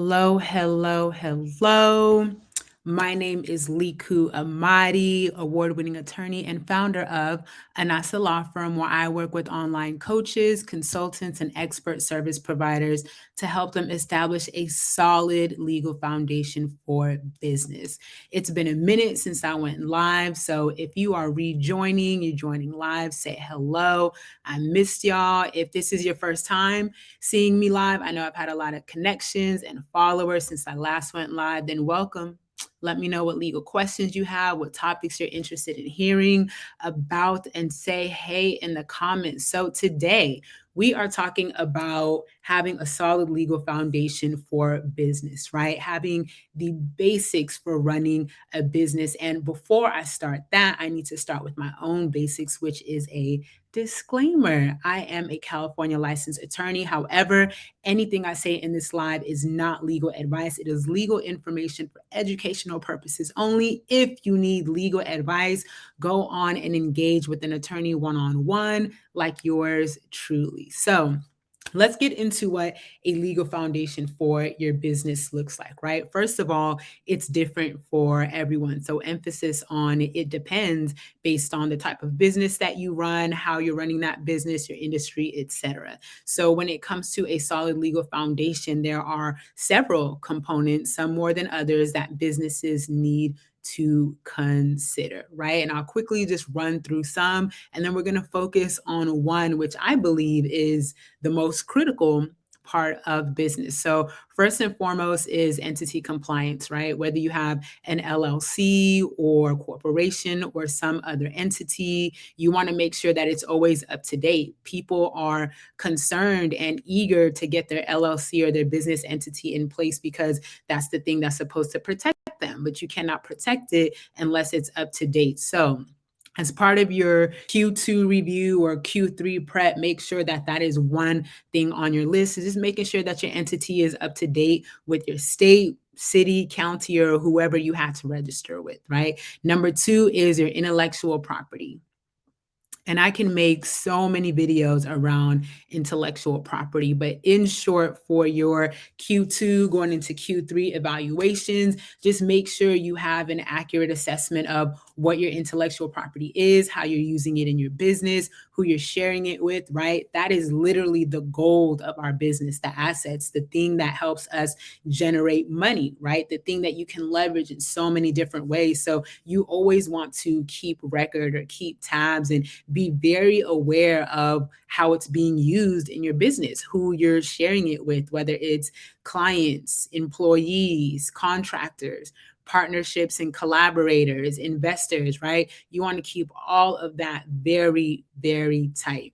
Hello, hello, hello. My name is Liku Amadi, award-winning attorney and founder of Anasa Law Firm, where I work with online coaches, consultants, and expert service providers to help them establish a solid legal foundation for business. It's been a minute since I went live, so if you are rejoining, you're joining live, say hello. I missed y'all. If this is your first time seeing me live, I know I've had a lot of connections and followers since I last went live, then welcome. Let me know what legal questions you have, what topics you're interested in hearing about, and say hey in the comments. So today, we are talking about having a solid legal foundation for business, right? Having the basics for running a business. And before I start that, I need to start with my own basics, which is a disclaimer. I am a California licensed attorney. However, anything I say in this live is not legal advice. It is legal information for educational purposes only. If you need legal advice, go on and engage with an attorney one-on-one like yours truly. So, let's get into what a legal foundation for your business looks like, right? First of all, it's different for everyone. So, emphasis on it depends based on the type of business that you run, how you're running that business, your industry, etc. So, when it comes to a solid legal foundation, there are several components, some more than others, that businesses need to consider, right? And I'll quickly just run through some, and then we're going to focus on one, which I believe is the most critical part of business. So, first and foremost is entity compliance, right? Whether you have an LLC or corporation or some other entity, you want to make sure that it's always up to date. People are concerned and eager to get their LLC or their business entity in place because that's the thing that's supposed to protect them, but you cannot protect it unless it's up to date. So, as part of your Q2 review or Q3 prep, make sure that that is one thing on your list. Is just making sure that your entity is up to date with your state, city, county, or whoever you had to register with, right? Number two is your intellectual property. And I can make so many videos around intellectual property, but in short, for your Q2 going into Q3 evaluations, just make sure you have an accurate assessment of what your intellectual property is, how you're using it in your business, who you're sharing it with, right? That is literally the gold of our business, the assets, the thing that helps us generate money, right? The thing that you can leverage in so many different ways. So you always want to keep record or keep tabs and be very aware of how it's being used in your business, who you're sharing it with, whether it's clients, employees, contractors, partnerships and collaborators, investors, right? You want to keep all of that very, very tight.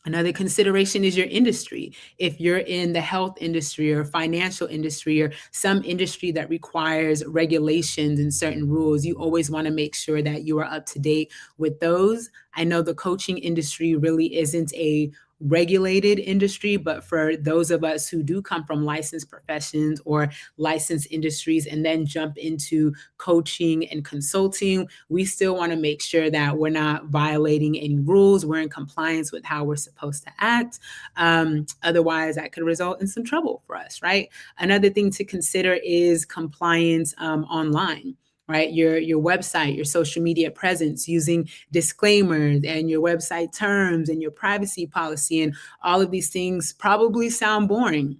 Another consideration is your industry. If you're in the health industry or financial industry or some industry that requires regulations and certain rules, you always want to make sure that you are up to date with those. I know the coaching industry really isn't a regulated industry, but for those of us who do come from licensed professions or licensed industries and then jump into coaching and consulting, we still want to make sure that we're not violating any rules. We're in compliance with how we're supposed to act. Otherwise, that could result in some trouble for us, right? Another thing to consider is compliance online, right? Your website, your social media presence, using disclaimers and your website terms and your privacy policy, and all of these things probably sound boring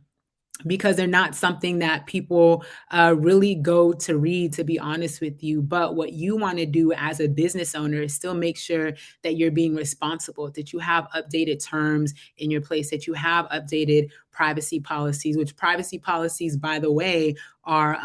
because they're not something that people really go to read, to be honest with you. But what you want to do as a business owner is still make sure that you're being responsible, that you have updated terms in your place, that you have updated privacy policies, which privacy policies, by the way, are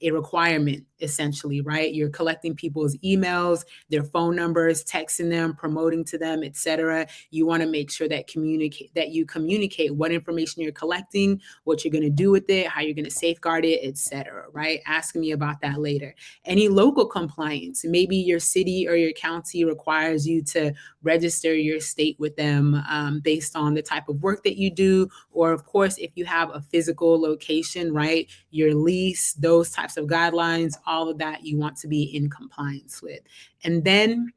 a requirement essentially, right? You're collecting people's emails, their phone numbers, texting them, promoting to them, etc. You want to make sure that you communicate what information you're collecting, what you're going to do with it, how you're going to safeguard it, etc. Right? Ask me about that later. Any local compliance, maybe your city or your county requires you to register your state with them based on the type of work that you do, or of course, if you have a physical location, right, your lease, those types of guidelines, all of that you want to be in compliance with. And then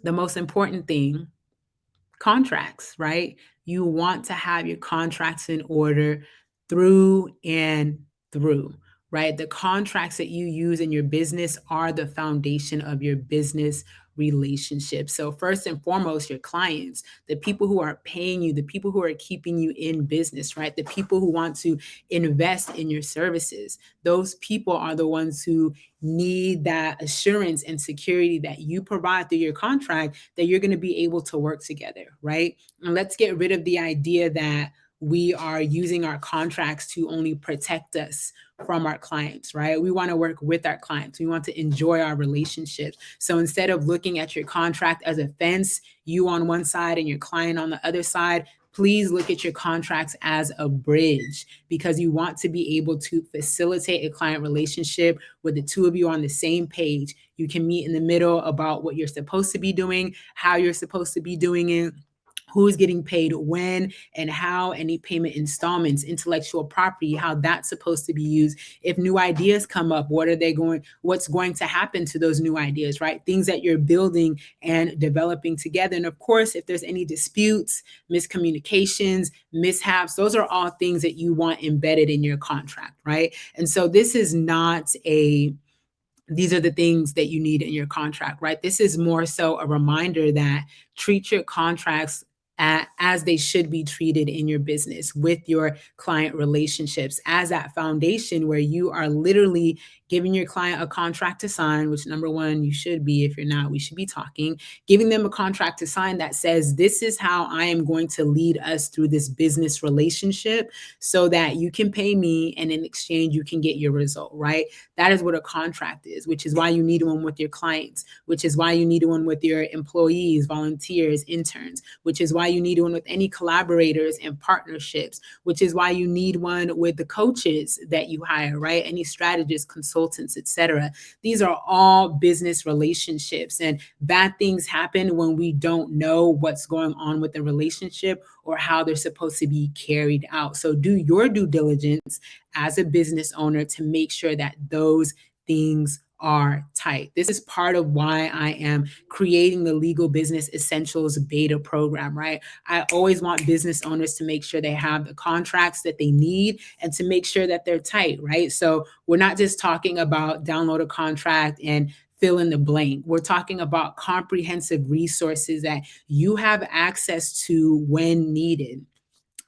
the most important thing, contracts, right? You want to have your contracts in order through and through, right? The contracts that you use in your business are the foundation of your business relationship. So, first and foremost, your clients, the people who are paying you, the people who are keeping you in business, right? The people who want to invest in your services, those people are the ones who need that assurance and security that you provide through your contract that you're going to be able to work together, right? And let's get rid of the idea that we are using our contracts to only protect us from our clients, right? We want to work with our clients. We want to enjoy our relationships. So instead of looking at your contract as a fence, you on one side and your client on the other side, please look at your contracts as a bridge, because you want to be able to facilitate a client relationship where the two of you are on the same page. You can meet in the middle about what you're supposed to be doing, how you're supposed to be doing it, who's getting paid when and how, any payment installments, intellectual property, how that's supposed to be used. If new ideas come up, what's going to happen to those new ideas, right? Things that you're building and developing together. And of course, if there's any disputes, miscommunications, mishaps, those are all things that you want embedded in your contract, right? And so these are the things that you need in your contract, right? This is more so a reminder that treat your contracts as they should be treated in your business with your client relationships, as that foundation where you are literally giving your client a contract to sign, which number one, you should be. If you're not, we should be talking, giving them a contract to sign that says, this is how I am going to lead us through this business relationship so that you can pay me and in exchange, you can get your result, right? That is what a contract is, which is why you need one with your clients, which is why you need one with your employees, volunteers, interns, which is why you need one with any collaborators and partnerships, which is why you need one with the coaches that you hire, right? Any strategists, consultants, etc. These are all business relationships, and bad things happen when we don't know what's going on with the relationship or how they're supposed to be carried out. So do your due diligence as a business owner to make sure that those things are tight. This is part of why I am creating the Legal Business Essentials beta program, right? I always want business owners to make sure they have the contracts that they need and to make sure that they're tight, right? So we're not just talking about download a contract and fill in the blank. We're talking about comprehensive resources that you have access to when needed.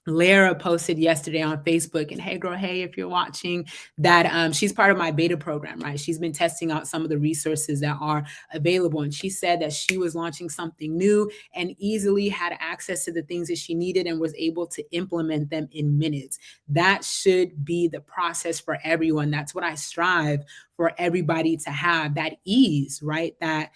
Lara posted yesterday on Facebook, and hey, girl, hey, if you're watching, that she's part of my beta program, right? She's been testing out some of the resources that are available. And she said that she was launching something new and easily had access to the things that she needed and was able to implement them in minutes. That should be the process for everyone. That's what I strive for everybody to have, that ease, right? That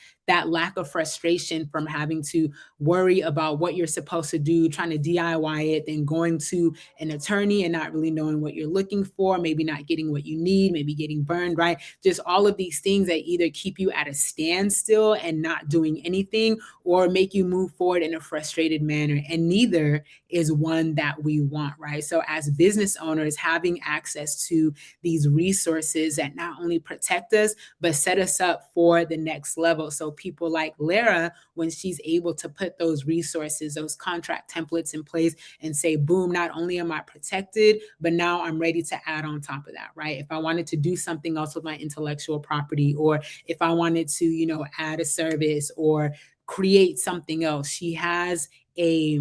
lack of frustration from having to worry about what you're supposed to do, trying to DIY it, then going to an attorney and not really knowing what you're looking for, maybe not getting what you need, maybe getting burned, right? Just all of these things that either keep you at a standstill and not doing anything or make you move forward in a frustrated manner. And neither is one that we want, right? So as business owners, having access to these resources that not only protect us, but set us up for the next level. So people like Lara, when she's able to put those resources, those contract templates in place and say, boom, not only am I protected, but now I'm ready to add on top of that, right? If I wanted to do something else with my intellectual property, or if I wanted to, add a service or create something else, she has a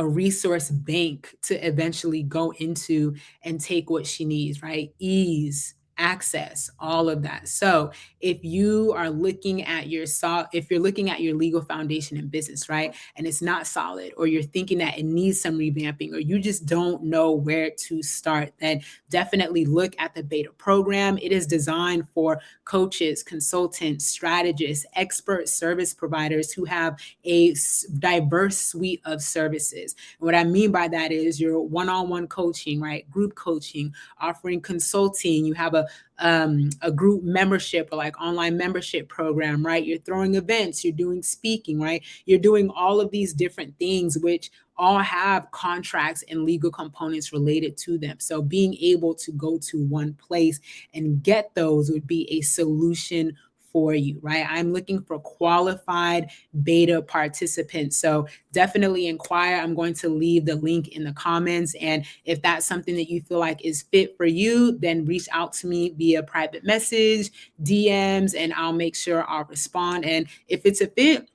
resource bank to eventually go into and take what she needs, right? Ease, access, all of that. So if you are looking at if you're looking at your legal foundation in business, right, and it's not solid, or you're thinking that it needs some revamping, or you just don't know where to start, then definitely look at the beta program. It is designed for coaches, consultants, strategists, expert service providers who have a diverse suite of services. And what I mean by that is your one-on-one coaching, right? Group coaching, offering consulting. You have a group membership or like online membership program, right? You're throwing events, you're doing speaking, right? You're doing all of these different things, which all have contracts and legal components related to them. So being able to go to one place and get those would be a solution for you, right? I'm looking for qualified beta participants. So definitely inquire. I'm going to leave the link in the comments. And if that's something that you feel like is fit for you, then reach out to me via private message, DMs, and I'll make sure I'll respond. And if it's a fit,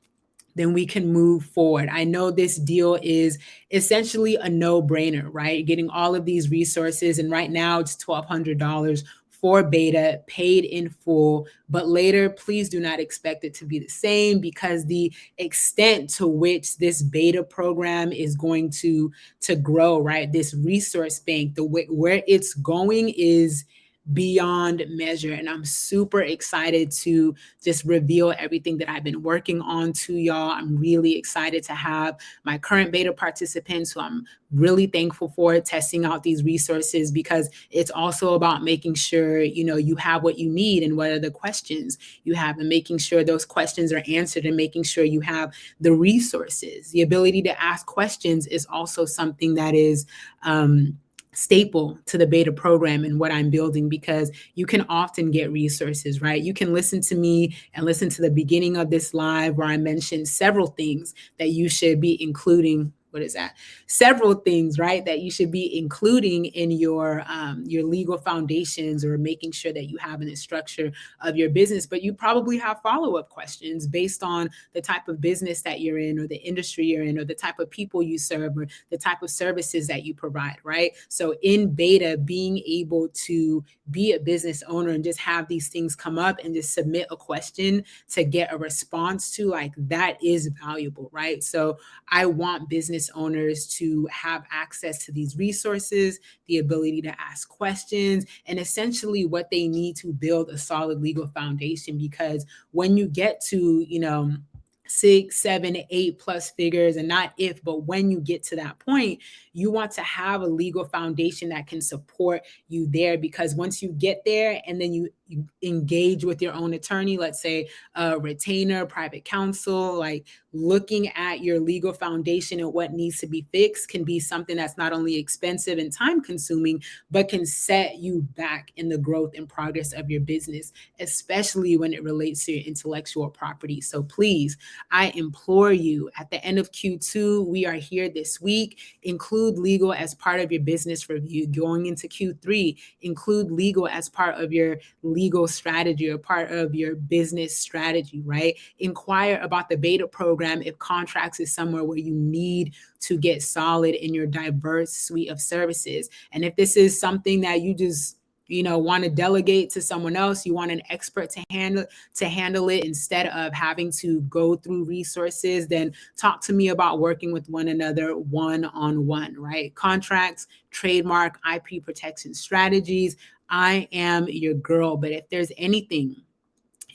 then we can move forward. I know this deal is essentially a no-brainer, right? Getting all of these resources, and right now it's $1,200 for beta paid in full, but later please do not expect it to be the same, because the extent to which this beta program is going to grow, right? This resource bank, the way where it's going is beyond measure, and I'm super excited to just reveal everything that I've been working on to y'all. I'm really excited to have my current beta participants, who I'm really thankful for, testing out these resources, because it's also about making sure, you have what you need and what are the questions you have, and making sure those questions are answered, and making sure you have the resources. The ability to ask questions is also something that is staple to the beta program and what I'm building, because you can often get resources, right? You can listen to me and listen to the beginning of this live where I mentioned several things that you should be including. What is that? Several things, right, that you should be including in your legal foundations, or making sure that you have in the structure of your business. But you probably have follow-up questions based on the type of business that you're in, or the industry you're in, or the type of people you serve, or the type of services that you provide, right? So in beta, being able to be a business owner and just have these things come up and just submit a question to get a response to, like, that is valuable, right? So I want business owners to have access to these resources, the ability to ask questions, and essentially what they need to build a solid legal foundation. Because when you get to, 6, 7, 8+ figures, and not if, but when you get to that point, you want to have a legal foundation that can support you there. Because once you get there and then you engage with your own attorney, let's say a retainer, private counsel, like, looking at your legal foundation and what needs to be fixed can be something that's not only expensive and time consuming, but can set you back in the growth and progress of your business, especially when it relates to your intellectual property. So please, I implore you, at the end of Q2, we are here this week. Include legal as part of your business review. Going into Q3, include legal as part of your legal strategy, or part of your business strategy, right? Inquire about the beta program if contracts is somewhere where you need to get solid in your diverse suite of services. And if this is something that you just want to delegate to someone else, you want an expert to handle it instead of having to go through resources, then talk to me about working with one another one-on-one, right? Contracts, trademark, IP protection strategies. I am your girl. But if there's anything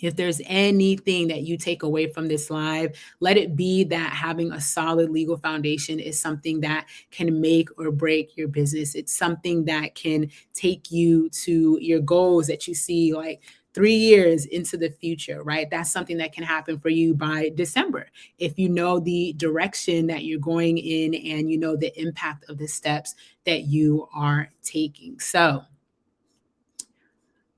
that you take away from this live, let it be that having a solid legal foundation is something that can make or break your business. It's something that can take you to your goals that you see, like, 3 years into the future, right? That's something that can happen for you by December, if you know the direction that you're going in, and you know the impact of the steps that you are taking. So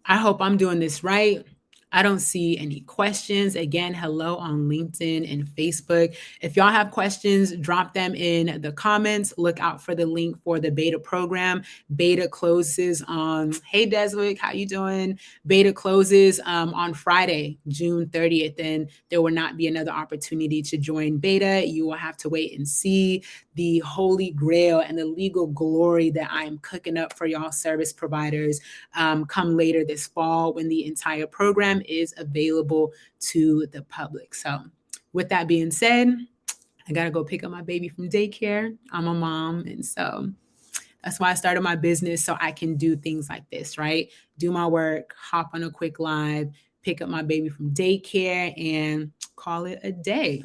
I hope I'm doing this right. I don't see any questions. Again, hello on LinkedIn and Facebook. If y'all have questions, drop them in the comments. Look out for the link for the beta program. Beta closes on, hey Deswick, how you doing? Beta closes on Friday, June 30th, and there will not be another opportunity to join beta. You will have to wait and see the holy grail and the legal glory that I'm cooking up for y'all service providers come later this fall, when the entire program is available to the public. So with that being said, I got to go pick up my baby from daycare. I'm a mom. And so that's why I started my business, so I can do things like this, right? Do my work, hop on a quick live, pick up my baby from daycare, and call it a day.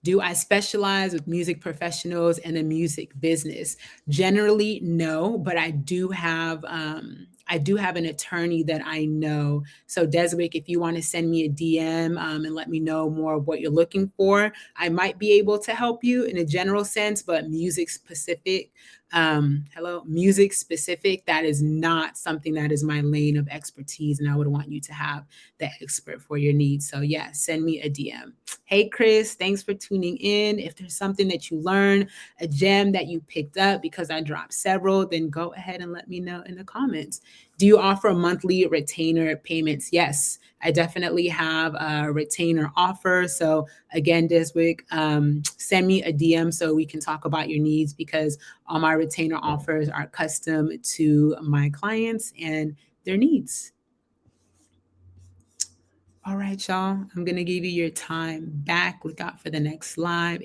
Do I specialize with music professionals and the music business? Generally, no, but I do have an attorney that I know. So Deswick, if you want to send me a DM and let me know more of what you're looking for, I might be able to help you in a general sense, but music specific Hello, music specific, that is not something that is my lane of expertise, and I would want you to have the expert for your needs. So yeah, send me a DM. Hey Chris, thanks for tuning in. If there's something that you learned, a gem that you picked up, because I dropped several, then go ahead and let me know in the comments. Do you offer monthly retainer payments? Yes, I definitely have a retainer offer. So again, Diswick, send me a DM so we can talk about your needs, because all my retainer offers are custom to my clients and their needs. All right, y'all. I'm going to give you your time back. Look out for the next live.